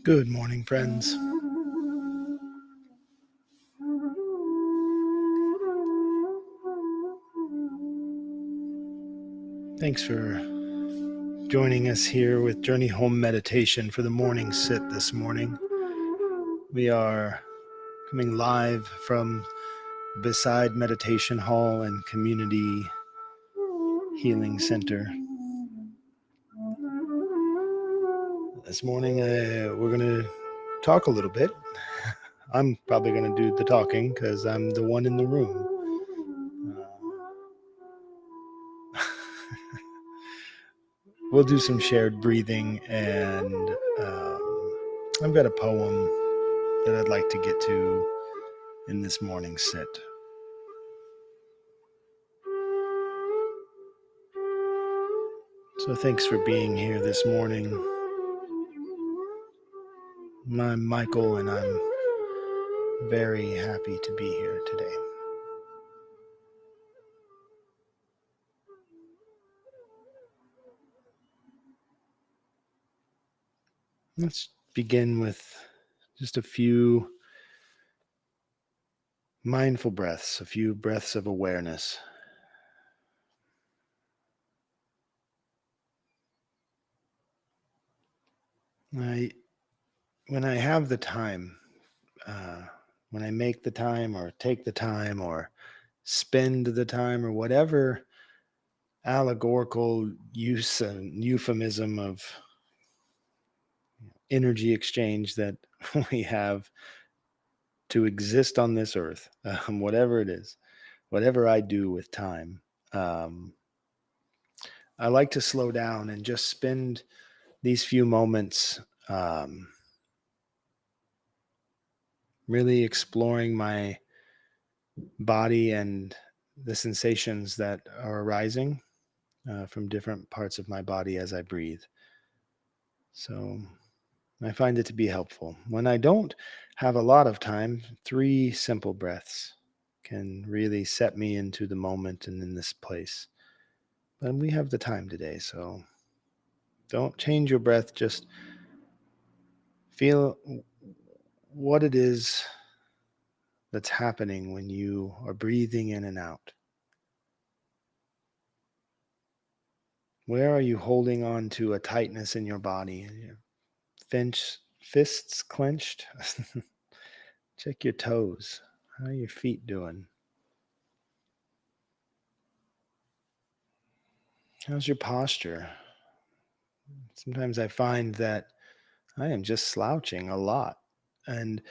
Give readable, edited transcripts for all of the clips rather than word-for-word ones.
Good morning, friends. Thanks for joining us here with Journey Home Meditation for the morning sit this morning. We are coming live from Beside Meditation Hall and Community Healing Center. This morning, we're going to talk a little bit. I'm probably going to do the talking because I'm the one in the room. We'll do some shared breathing, and I've got a poem that I'd like to get to in this morning's sit. So thanks for being here this morning. I'm Michael, and I'm very happy to be here today. Let's begin with just a few mindful breaths, a few breaths of awareness. When I have the time, when I make the time or take the time or spend the time or whatever allegorical use and euphemism of energy exchange that we have to exist on this earth, whatever it is, whatever I do with time, I like to slow down and just spend these few moments really exploring my body and the sensations that are arising from different parts of my body as I breathe. So I find it to be helpful. When I don't have a lot of time, 3 simple breaths can really set me into the moment and in this place. But we have the time today, so don't change your breath. Just feel what it is that's happening when you are breathing in and out. Where are you holding on to a tightness in your body? Fists clenched? Check your toes. How are your feet doing? How's your posture? Sometimes I find that I am just slouching a lot. And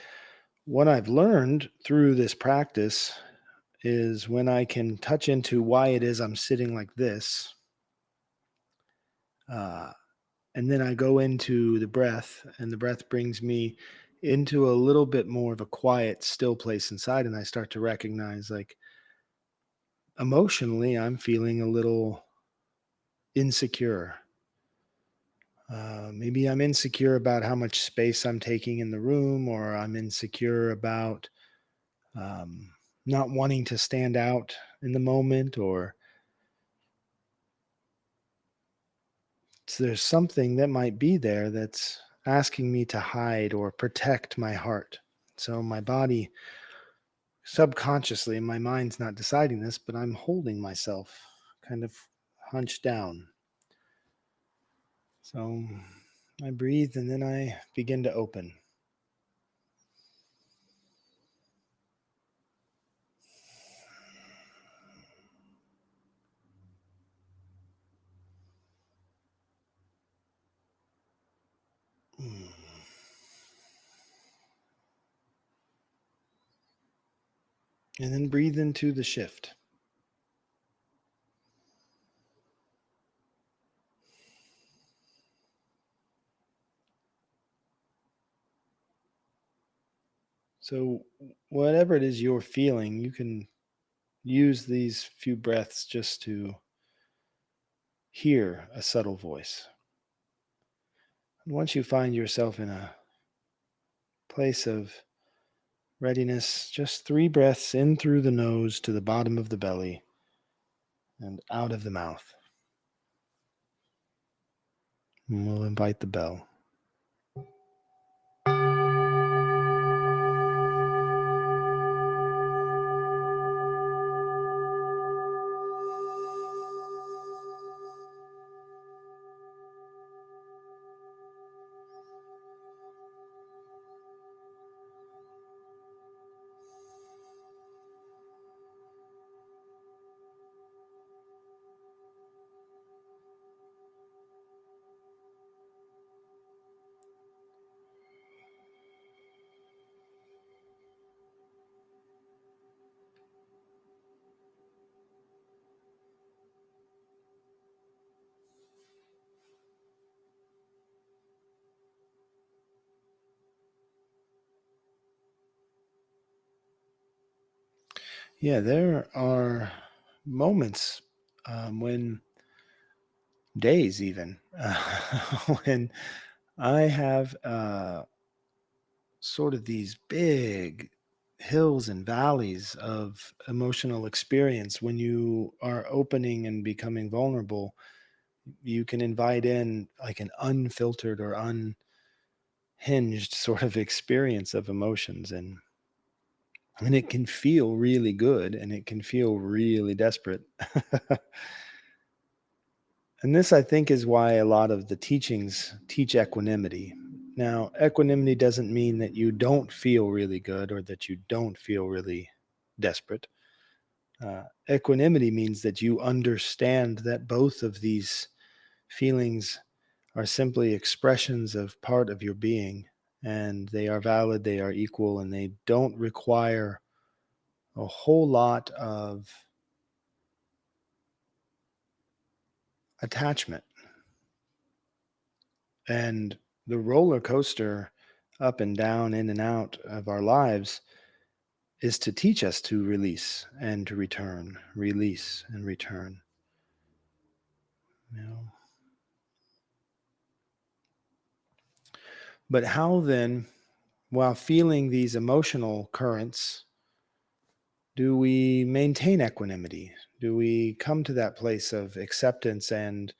what I've learned through this practice is when I can touch into why it is I'm sitting like this, and then I go into the breath, and the breath brings me into a little bit more of a quiet, still place inside, and I start to recognize, like, emotionally, I'm feeling a little insecure. Maybe I'm insecure about how much space I'm taking in the room, or I'm insecure about um, not wanting to stand out in the moment, or there's something that might be there that's asking me to hide or protect my heart. So my body, subconsciously, my mind's not deciding this, but I'm holding myself kind of hunched down. So I breathe and then I begin to open. And then breathe into the shift. So, whatever it is you're feeling, you can use these few breaths just to hear a subtle voice. And once you find yourself in a place of readiness, just 3 breaths in through the nose to the bottom of the belly and out of the mouth. And we'll invite the bell. Yeah, there are moments when days even when I have sort of these big hills and valleys of emotional experience. When you are opening and becoming vulnerable, you can invite in like an unfiltered or unhinged sort of experience of emotions, and it can feel really good and it can feel really desperate. And this, I think, is why a lot of the teachings teach equanimity. Now, equanimity doesn't mean that you don't feel really good or that you don't feel really desperate. Equanimity means that you understand that both of these feelings are simply expressions of part of your being, and they are valid, they are equal, and they don't require a whole lot of attachment. And the roller coaster up and down, in and out of our lives is to teach us to release and to return, release and return. You know? But how then, while feeling these emotional currents, do we maintain equanimity? Do we come to that place of acceptance and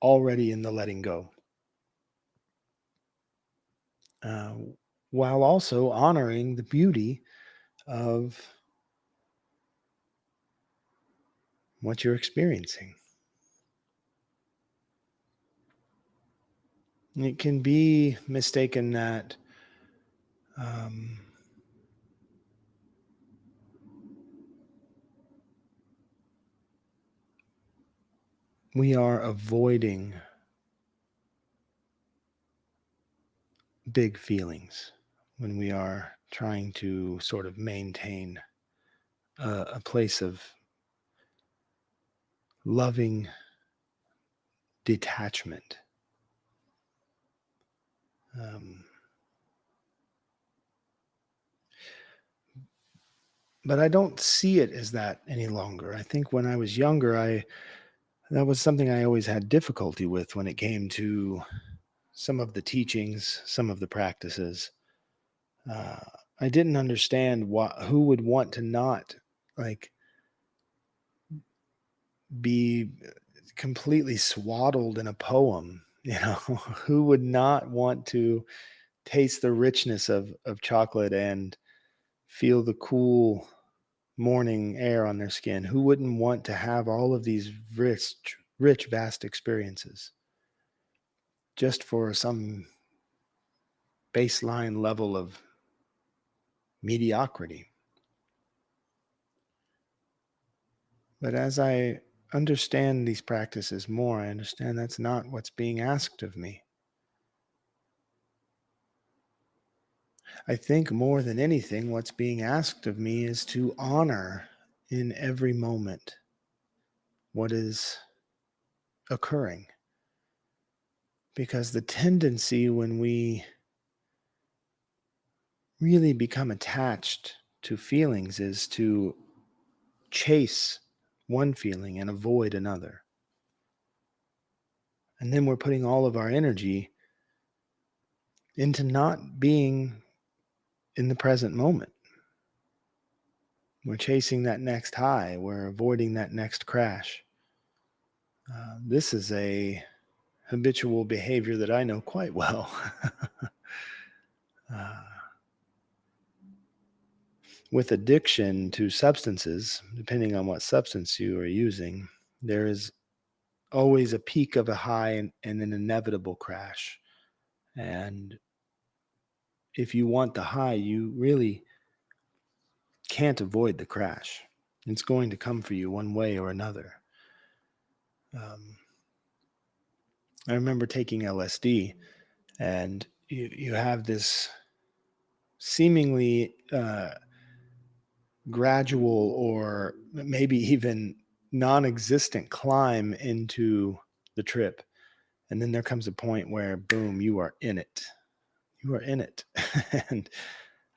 already in the letting go? Uh, while also honoring the beauty of what you're experiencing. It can be mistaken that um, we are avoiding big feelings when we are trying to sort of maintain a place of loving detachment. Um, but I don't see it as that any longer. I think when I was younger, I that was something I always had difficulty with when it came to some of the teachings, some of the practices. Uh, I didn't understand who would want to not like be completely swaddled in a poem. Who would not want to taste the richness of chocolate and feel the cool morning air on their skin? Who wouldn't want to have all of these rich, vast experiences just for some baseline level of mediocrity? But as I understand these practices more, I understand that's not what's being asked of me. I think more than anything, what's being asked of me is to honor in every moment what is occurring. Because the tendency when we really become attached to feelings is to chase one feeling and avoid another. And then we're putting all of our energy into not being in the present moment. We're chasing that next high, we're avoiding that next crash. This is a habitual behavior that I know quite well. uh, with addiction to substances, depending on what substance you are using, there is always a peak of a high and an inevitable crash. And if you want the high, you really can't avoid the crash. It's going to come for you one way or another. Um, I remember taking LSD, and you have this seemingly gradual or maybe even non existent climb into the trip. And then there comes a point where, boom, you are in it. You are in it. And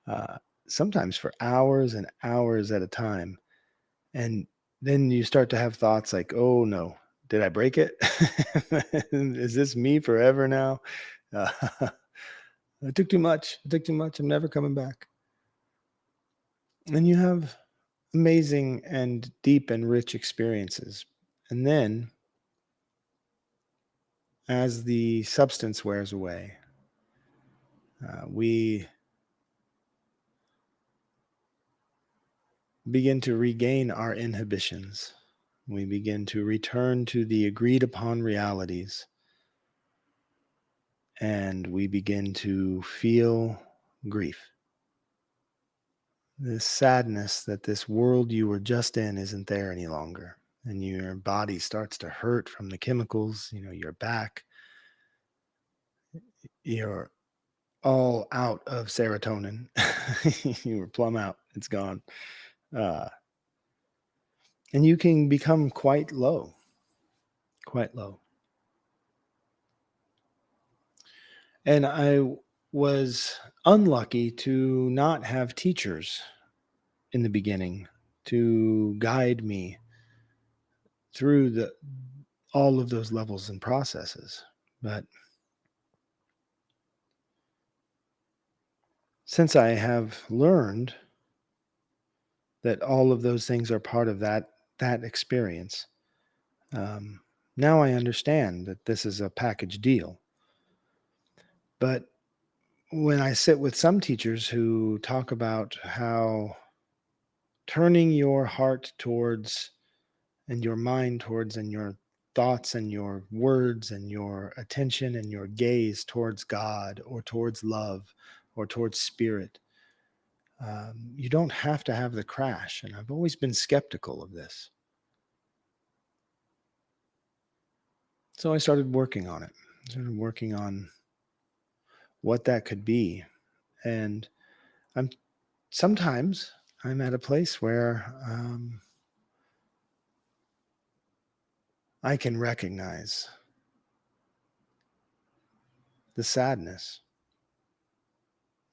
uh, sometimes for hours and hours at a time. And then you start to have thoughts like, oh no, did I break it? Is this me forever now? Uh, I took too much. I took too much. I'm never coming back. And you have amazing and deep and rich experiences. And then, as the substance wears away, we begin to regain our inhibitions. We begin to return to the agreed upon realities, and we begin to feel grief. This sadness that this world you were just in isn't there any longer. And your body starts to hurt from the chemicals, your back, you're all out of serotonin. You were plumb out. It's gone. Uh, and you can become quite low, quite low. And I was unlucky to not have teachers in the beginning to guide me through all of those levels and processes. But since I have learned that all of those things are part of that experience, um, now I understand that this is a package deal. But when I sit with some teachers who talk about how turning your heart towards and your mind towards and your thoughts and your words and your attention and your gaze towards God or towards love or towards spirit, you don't have to have the crash. And I've always been skeptical of this. So I started working on it. I started working on what that could be. And I'm sometimes I'm at a place where I can recognize the sadness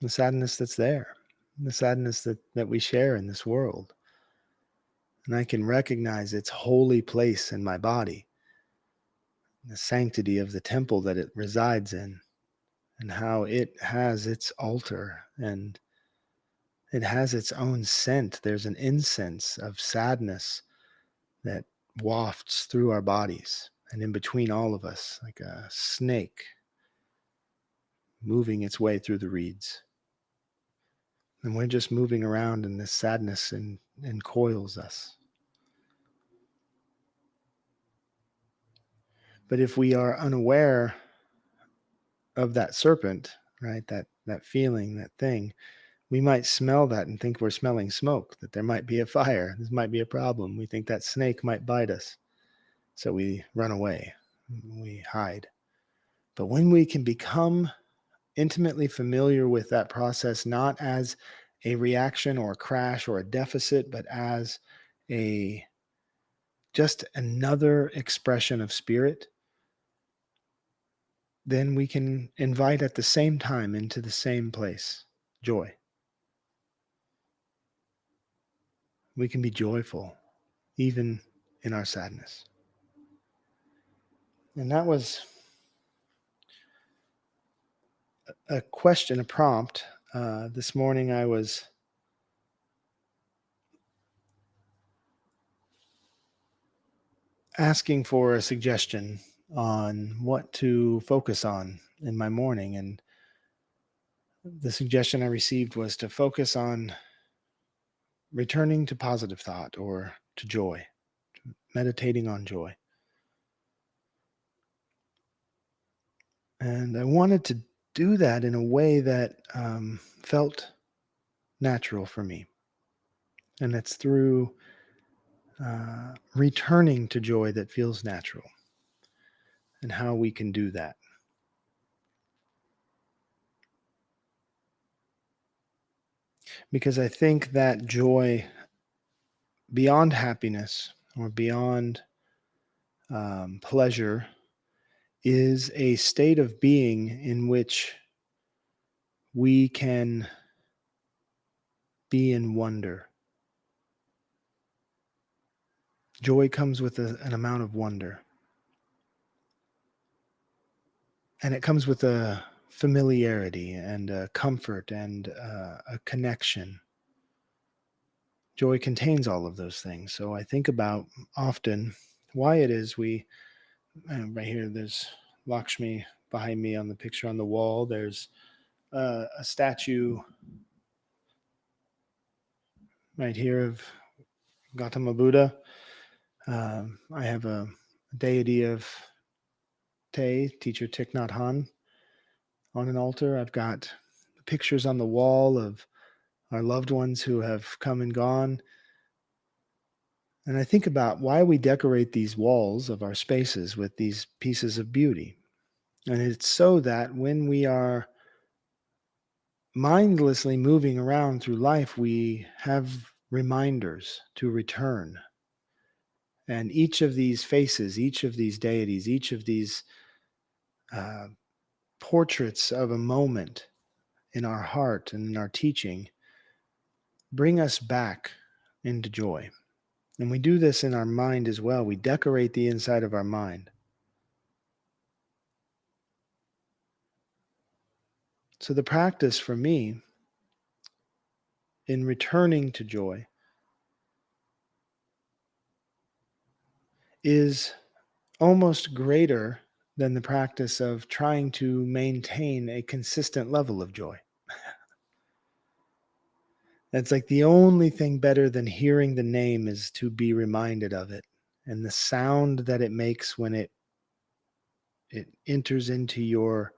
that's there, the sadness that we share in this world. And I can recognize its holy place in my body, the sanctity of the temple that it resides in, and how it has its altar and it has its own scent. There's an incense of sadness that wafts through our bodies and in between all of us, like a snake moving its way through the reeds. And we're just moving around and this sadness encoils us. But if we are unaware of that serpent, right, that feeling, that thing, we might smell that and think we're smelling smoke, that there might be a fire, this might be a problem. We think that snake might bite us. So we run away, we hide. But when we can become intimately familiar with that process, not as a reaction or a crash or a deficit, but as a just another expression of spirit, then we can invite at the same time into the same place joy. We can be joyful even in our sadness. And that was a question, a prompt. This morning I was asking for a suggestion on what to focus on in my morning. And the suggestion I received was to focus on returning to positive thought or to joy, meditating on joy. And I wanted to do that in a way that felt natural for me. And it's through returning to joy that feels natural and how we can do that. Because I think that joy beyond happiness or beyond pleasure is a state of being in which we can be in wonder. Joy comes with an amount of wonder, and it comes with a familiarity and a comfort and a connection. Joy contains all of those things. So I think about often why it is right here, there's Lakshmi behind me on the picture on the wall. There's a statue right here of Gautama Buddha. I have a deity of teacher Thich Nhat Hanh, on an altar. I've got pictures on the wall of our loved ones who have come and gone. And I think about why we decorate these walls of our spaces with these pieces of beauty. And it's so that when we are mindlessly moving around through life, we have reminders to return. And each of these faces, each of these deities, each of these uh, portraits of a moment in our heart and in our teaching bring us back into joy. And we do this in our mind as well. We decorate the inside of our mind. So the practice for me in returning to joy is almost greater than the practice of trying to maintain a consistent level of joy. It's like the only thing better than hearing the name is to be reminded of it, and the sound that it makes when it enters into your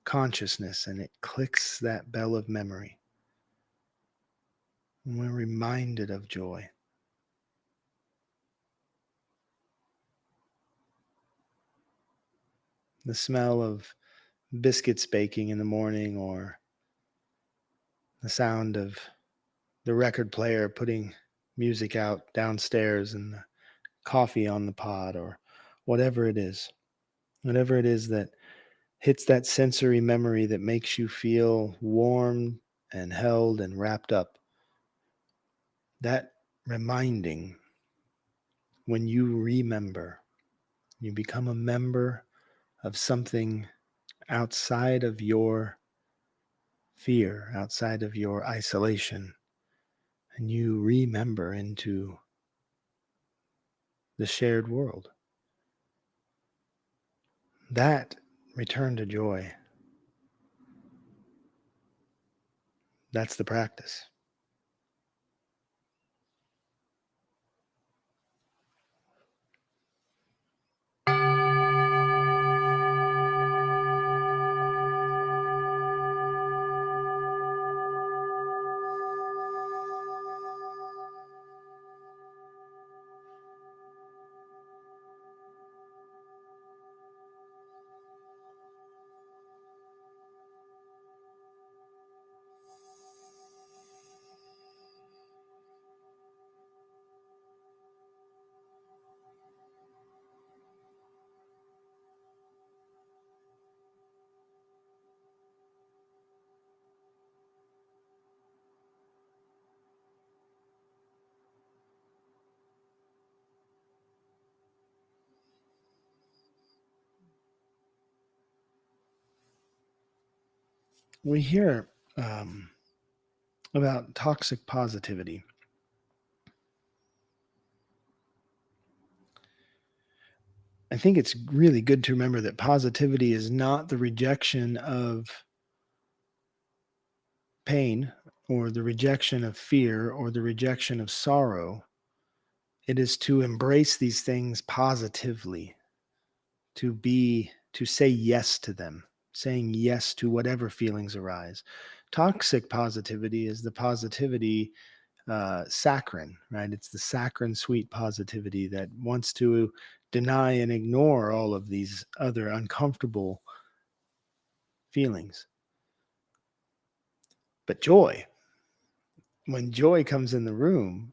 consciousness and it clicks that bell of memory. And we're reminded of joy. The smell of biscuits baking in the morning, or the sound of the record player putting music out downstairs and the coffee on the pot, or whatever it is. Whatever it is that hits that sensory memory that makes you feel warm and held and wrapped up. That reminding, when you remember, you become a member of something outside of your fear, outside of your isolation, and you remember into the shared world. That return to joy, that's the practice. We hear about toxic positivity. I think it's really good to remember that positivity is not the rejection of pain or the rejection of fear or the rejection of sorrow. It is to embrace these things positively, to say yes to them, saying yes to whatever feelings arise. Toxic positivity is the positivity saccharine, right? It's the saccharine sweet positivity that wants to deny and ignore all of these other uncomfortable feelings. But joy, when joy comes in the room,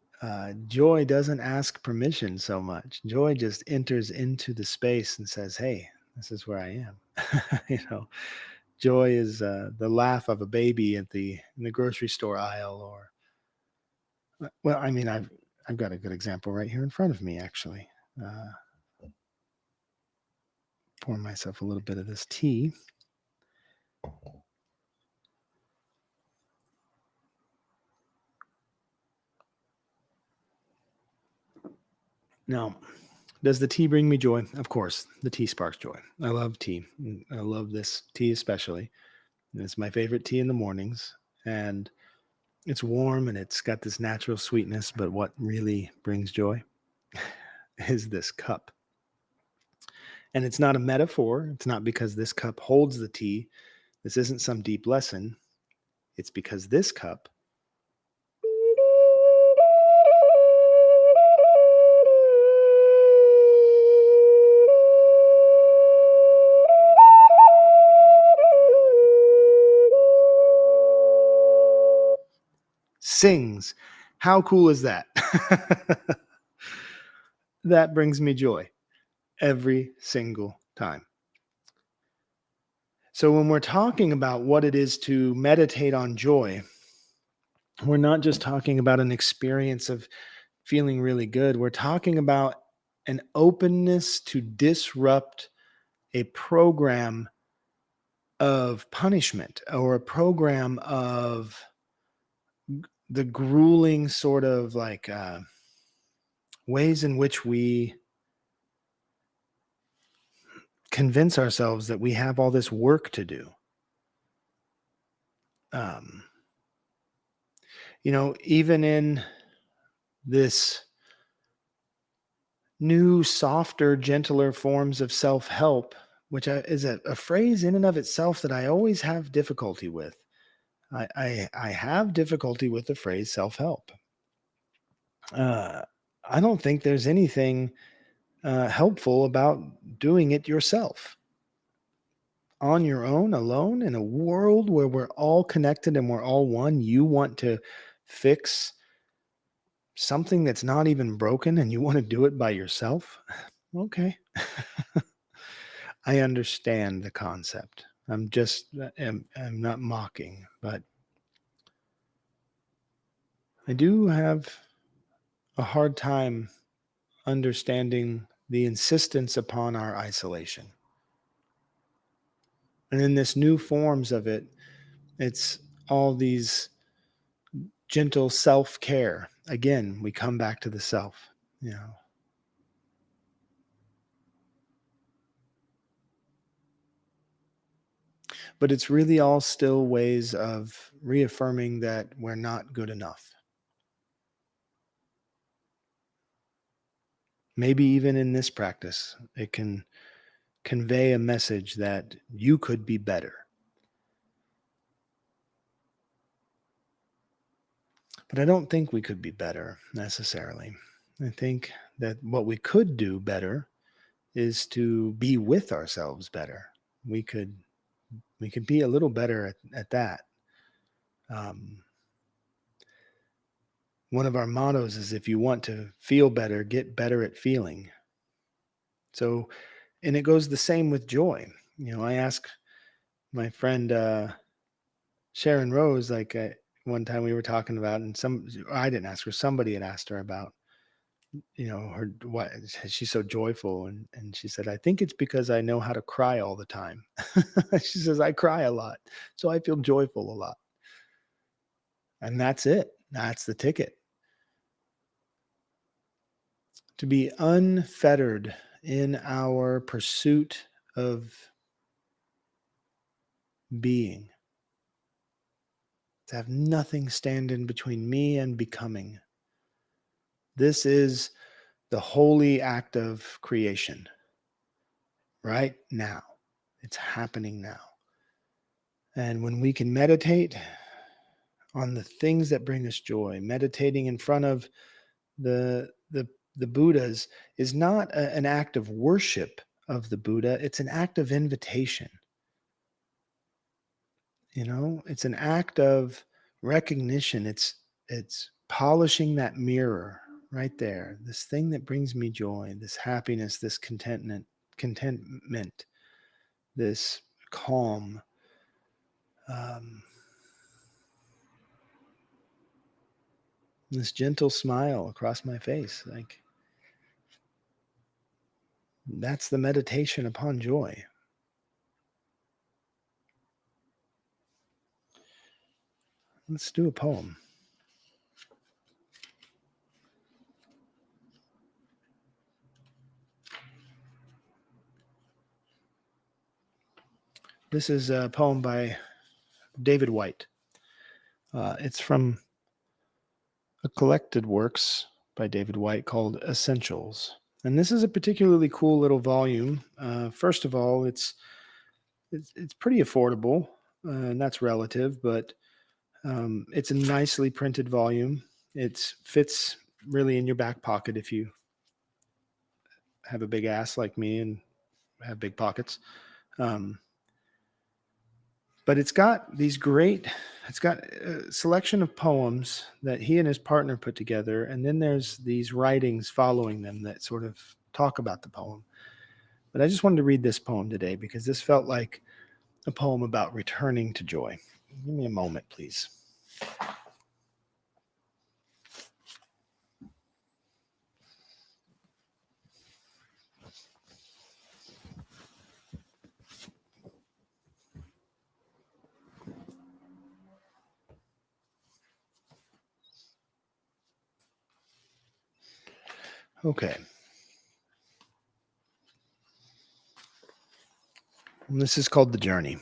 joy doesn't ask permission so much. Joy just enters into the space and says, "Hey, this is where I am." Joy is the laugh of a baby in the grocery store aisle, or Well, I mean, I've got a good example right here in front of me, actually. Uh, pour myself a little bit of this tea. Now, does the tea bring me joy? Of course, the tea sparks joy. I love tea. I love this tea especially. It's my favorite tea in the mornings, and it's warm and it's got this natural sweetness. But what really brings joy is this cup. And it's not a metaphor. It's not because this cup holds the tea. This isn't some deep lesson. It's because this cup sings. How cool is that? That brings me joy every single time. So when we're talking about what it is to meditate on joy, we're not just talking about an experience of feeling really good. We're talking about an openness to disrupt a program of punishment or a program of the grueling sort of like ways in which we convince ourselves that we have all this work to do. Um, even in this new, softer, gentler forms of self help, which is a phrase in and of itself that I always have difficulty with. I have difficulty with the phrase self help. I don't think there's anything helpful about doing it yourself on your own, alone, in a world where we're all connected and we're all one. You want to fix something that's not even broken and you want to do it by yourself? Okay. I understand the concept. I'm not mocking, but I do have a hard time understanding the insistence upon our isolation. And in this new forms of it, it's all these gentle self-care. Again, we come back to the self, you know. But it's really all still ways of reaffirming that we're not good enough. Maybe even in this practice, it can convey a message that you could be better. But I don't think we could be better necessarily. I think that what we could do better is to be with ourselves better. We could be a little better at that. Um, One of our mottos is if you want to feel better, get better at feeling. So, and it goes the same with joy. I ask my friend Sharon Rose, like one time we were talking about, and I didn't ask her, somebody had asked her about, her, why she's so joyful. And she said, I think it's because I know how to cry all the time. She says, I cry a lot. So I feel joyful a lot. And that's it. That's the ticket. To be unfettered in our pursuit of being, to have nothing stand in between me and becoming. This is the holy act of creation right now. It's happening now. And when we can meditate on the things that bring us joy, meditating in front of the Buddhas is not an act of worship of the Buddha, it's an act of invitation. It's an act of recognition. It's polishing that mirror right there. This thing that brings me joy, this happiness, this contentment, this calm. this gentle smile across my face. Like, that's the meditation upon joy. Let's do a poem. This is a poem by David Whyte. It's from a collected works by David Whyte called Essentials. And this is a particularly cool little volume. First of all, it's pretty affordable, and that's relative, but it's a nicely printed volume. It fits really in your back pocket if you have a big ass like me and have big pockets. But it's got a selection of poems that he and his partner put together. And then there's these writings following them that sort of talk about the poem. But I just wanted to read this poem today because this felt like a poem about returning to joy. Give me a moment, please. Okay. And this is called The Journey.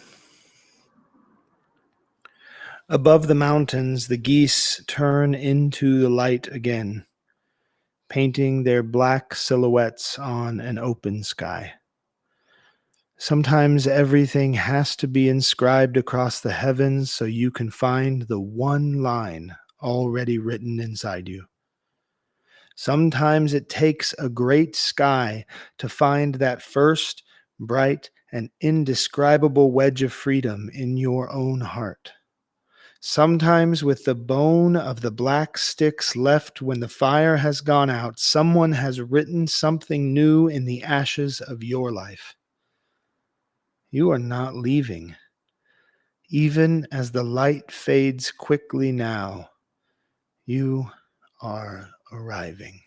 Above the mountains, the geese turn into the light again, painting their black silhouettes on an open sky. Sometimes everything has to be inscribed across the heavens so you can find the one line already written inside you. Sometimes it takes a great sky to find that first bright and indescribable wedge of freedom in your own heart. Sometimes, with the bone of the black sticks left when the fire has gone out, someone has written something new in the ashes of your life. You are not leaving. Even as the light fades quickly now, you are arriving.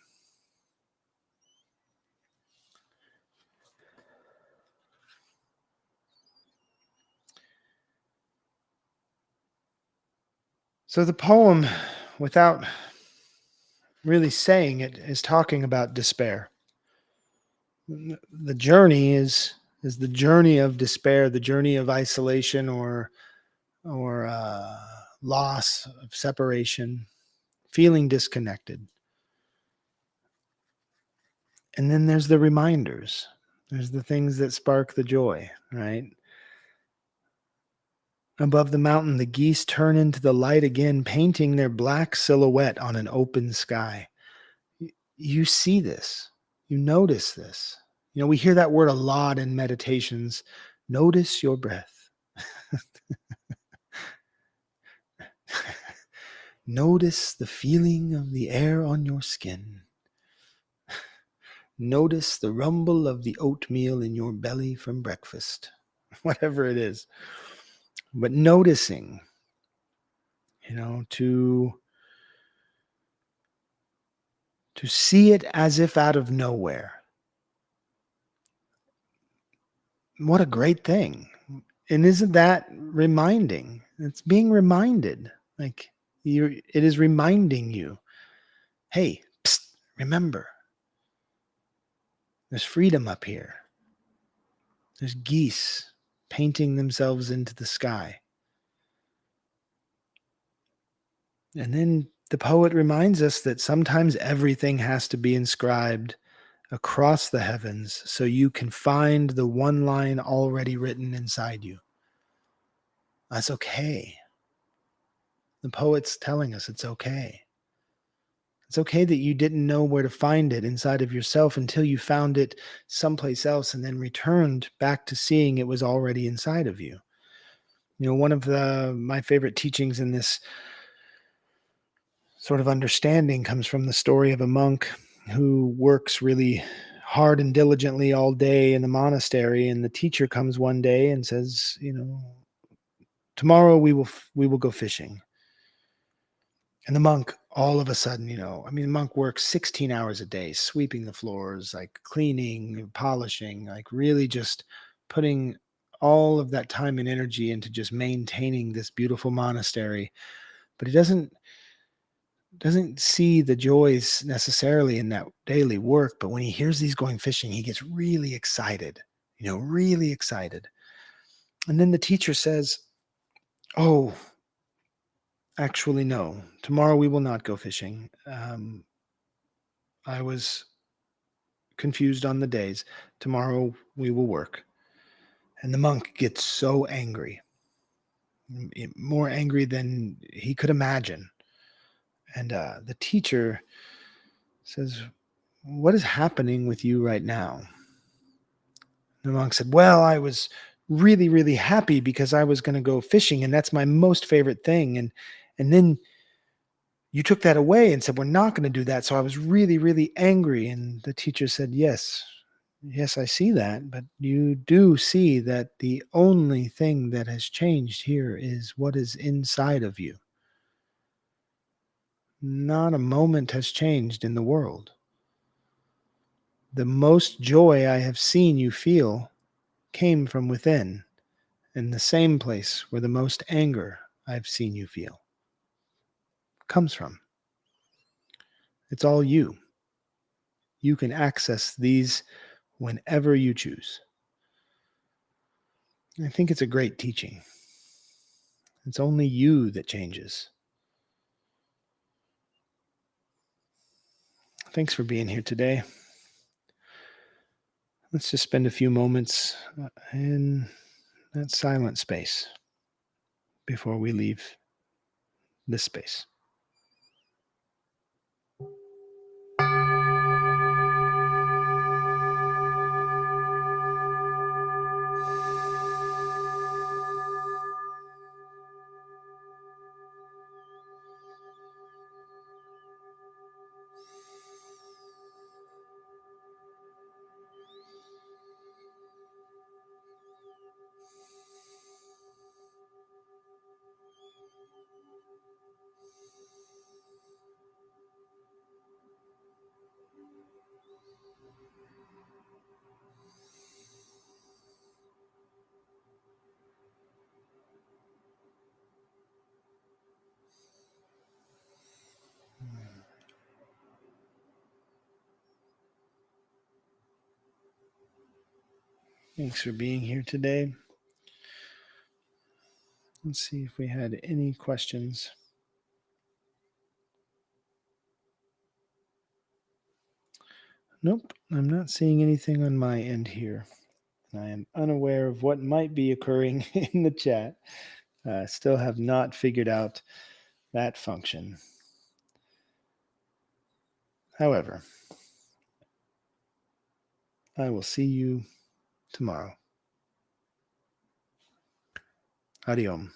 So the poem, without really saying it, is talking about despair. The journey is the journey of despair, the journey of isolation or loss, of separation, feeling disconnected. And then there's the reminders. There's the things that spark the joy, right? Above the mountain, the geese turn into the light again, painting their black silhouette on an open sky. You see this. You notice this. You know, we hear that word a lot in meditations. Notice your breath. Notice the feeling of the air on your skin. Notice the rumble of the oatmeal in your belly from breakfast, whatever it is. But noticing, to see it as if out of nowhere. What a great thing. And isn't that reminding? It's being reminded. Like it is reminding you, hey, psst, remember, there's freedom up here. There's geese painting themselves into the sky. And then the poet reminds us that sometimes everything has to be inscribed across the heavens so you can find the one line already written inside you. That's okay. The poet's telling us it's okay. It's okay that you didn't know where to find it inside of yourself until you found it someplace else and then returned back to seeing it was already inside of you. One of my favorite teachings in this sort of understanding comes from the story of a monk who works really hard and diligently all day in the monastery, and the teacher comes one day and says, tomorrow we will go fishing. And the monk, all of a sudden, the monk works 16 hours a day, sweeping the floors, like cleaning, polishing, like really just putting all of that time and energy into just maintaining this beautiful monastery. But he doesn't see the joys necessarily in that daily work. But when he hears these going fishing, he gets really excited, really excited. And then the teacher says, "Oh, actually, no. Tomorrow we will not go fishing. I was confused on the days. Tomorrow we will work." And the monk gets so angry, more angry than he could imagine. And the teacher says, "What is happening with you right now?" The monk said, "Well, I was really, really happy because I was going to go fishing, and that's my most favorite thing. And then you took that away and said, we're not going to do that. So I was really, really angry." And the teacher said, "Yes, yes, I see that. But you do see that the only thing that has changed here is what is inside of you. Not a moment has changed in the world. The most joy I have seen you feel came from within, in the same place where the most anger I've seen you feel comes from. It's all you. You can access these whenever you choose." I think it's a great teaching. It's only you that changes. Thanks for being here today. Let's just spend a few moments in that silent space before we leave this space. Thanks for being here today. Let's see if we had any questions. Nope, I'm not seeing anything on my end here. I am unaware of what might be occurring in the chat. Still have not figured out that function. However, I will see you tomorrow. Hariom.